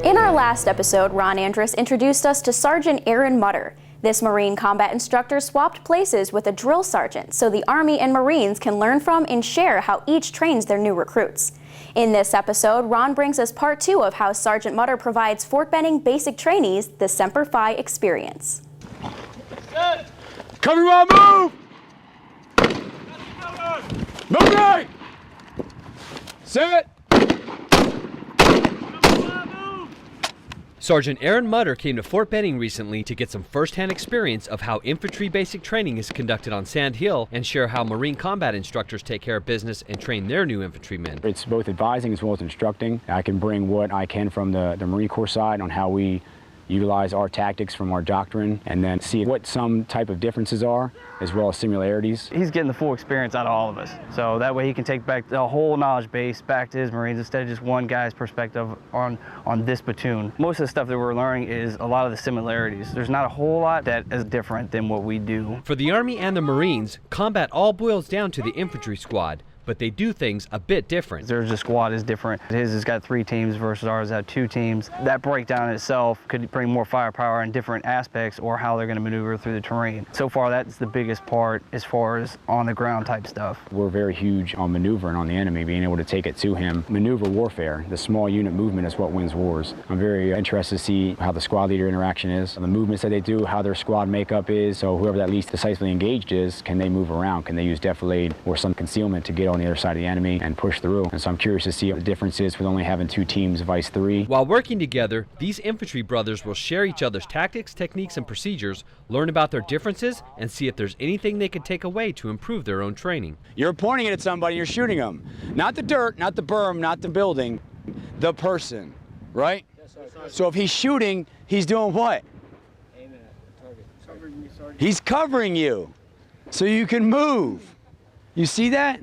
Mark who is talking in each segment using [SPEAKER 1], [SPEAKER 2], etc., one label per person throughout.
[SPEAKER 1] In our last episode, Ron Andruss introduced us to Sgt Aaron Mutter. This Marine Combat Instructor swapped places with a drill sergeant so the Army and Marines can learn from and share how each trains their new recruits. In this episode, Ron brings us part 2 of how Sgt Mutter provides Fort Benning basic trainees the Semper Fi experience.
[SPEAKER 2] Set. Cover on, move! Move right! Set!
[SPEAKER 3] Sgt Aaron Mutter came to Fort Benning recently to get some first-hand experience of how infantry basic training is conducted on Sand Hill and share how Marine Combat Instructors take care of business and train their new infantrymen.
[SPEAKER 4] It's both advising as well as instructing. I can bring what I can from the Marine Corps side on how we utilize our tactics from our doctrine and then see what some type of differences are as well as similarities.
[SPEAKER 5] He's getting the full experience out of all of us. So that way he can take back the whole knowledge base back to his Marines instead of just one guy's perspective on this platoon. Most of the stuff that we're learning is a lot of the similarities. There's not a whole lot that is different than what we do.
[SPEAKER 3] For the Army and the Marines, combat all boils down to the infantry squad, but they do things a bit different.
[SPEAKER 5] There's squad is different. His has got 3 teams versus ours has 2 teams. That breakdown in itself could bring more firepower in different aspects or how they're going to maneuver through the terrain. So far, that's the biggest part as far as on the ground type stuff.
[SPEAKER 4] We're very huge on maneuvering on the enemy, being able to take it to him. Maneuver warfare, the small unit movement is what wins wars. I'm very interested to see how the squad leader interaction is, the movements that they do, how their squad makeup is, so whoever that least decisively engaged is, can they move around? Can they use defilade or some concealment to get on the other side of the enemy and push through? And so I'm curious to see what the difference is with only having 2 teams vice 3.
[SPEAKER 3] While working together, these infantry brothers will share each other's tactics, techniques, and procedures, learn about their differences, and see if there's anything they can take away to improve their own training.
[SPEAKER 2] You're pointing it at somebody, you're shooting them. Not the dirt, not the berm, not the building, the person, right? So if he's shooting, he's doing what? He's covering you so you can move. You see that?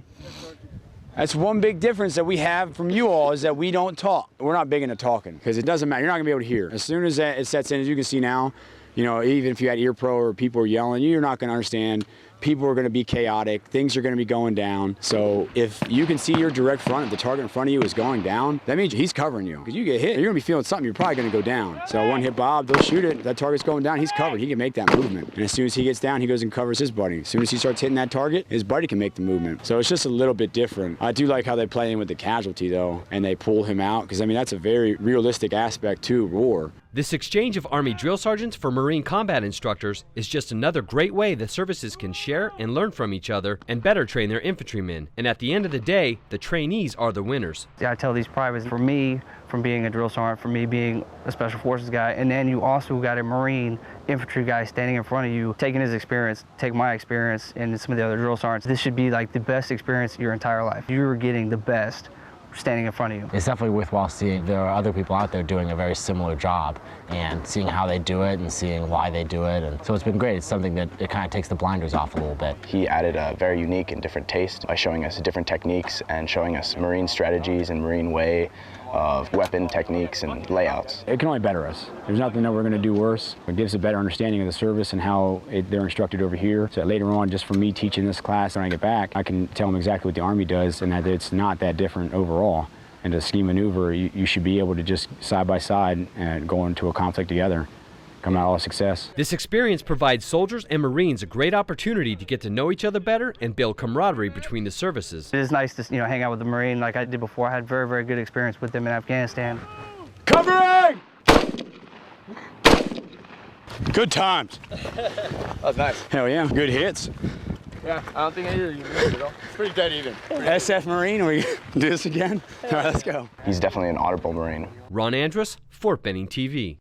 [SPEAKER 2] That's one big difference that we have from you all is that we don't talk. We're not big into talking because it doesn't matter. You're not gonna be able to hear. As soon as it sets in, as you can see now, you know, even if you had ear pro or people are yelling, you're not gonna understand. People are gonna be chaotic. Things are gonna be going down. So if you can see your direct front, if the target in front of you is going down, that means he's covering you. Because you get hit, you're gonna be feeling something, you're probably gonna go down. So one hit Bob, they'll shoot it. If that target's going down, he's covered. He can make that movement. And as soon as he gets down, he goes and covers his buddy. As soon as he starts hitting that target, his buddy can make the movement. So it's just a little bit different. I do like how they play in with the casualty though, and they pull him out, because I mean, that's a very realistic aspect to war.
[SPEAKER 3] This exchange of Army drill sergeants for Marine Combat Instructors is just another great way the services can share and learn from each other and better train their infantrymen. And at the end of the day, the trainees are the winners.
[SPEAKER 5] I tell these privates, for me, from being a drill sergeant, for me being a special forces guy, and then you also got a Marine infantry guy standing in front of you, taking his experience, take my experience, and some of the other drill sergeants. This should be like the best experience of your entire life. You're getting the best standing in front of you.
[SPEAKER 6] It's definitely worthwhile seeing there are other people out there doing a very similar job and seeing how they do it and seeing why they do it. And so it's been great. It's something that it kind of takes the blinders off a little bit.
[SPEAKER 7] He added a very unique and different taste by showing us different techniques and showing us Marine strategies and Marine way of weapon techniques and layouts.
[SPEAKER 4] It can only better us. There's nothing that we're going to do worse. It gives a better understanding of the service and how they're instructed over here. So that later on, just from me teaching this class when I get back, I can tell them exactly what the Army does and that it's not that different overall. And to ski maneuver, you should be able to just side by side and go into a conflict together, come out all success.
[SPEAKER 3] This experience provides soldiers and Marines a great opportunity to get to know each other better and build camaraderie between the services.
[SPEAKER 5] It is nice to hang out with the Marine like I did before. I had very, very good experience with them in Afghanistan.
[SPEAKER 2] Covering! Good times.
[SPEAKER 8] That was nice.
[SPEAKER 2] Hell yeah, good hits.
[SPEAKER 8] Yeah, I don't think I did even at all. Pretty dead even.
[SPEAKER 2] SF Marine, we do this again? All right, let's go.
[SPEAKER 7] He's definitely an honorable Marine.
[SPEAKER 3] Ron Andruss, Fort Benning TV.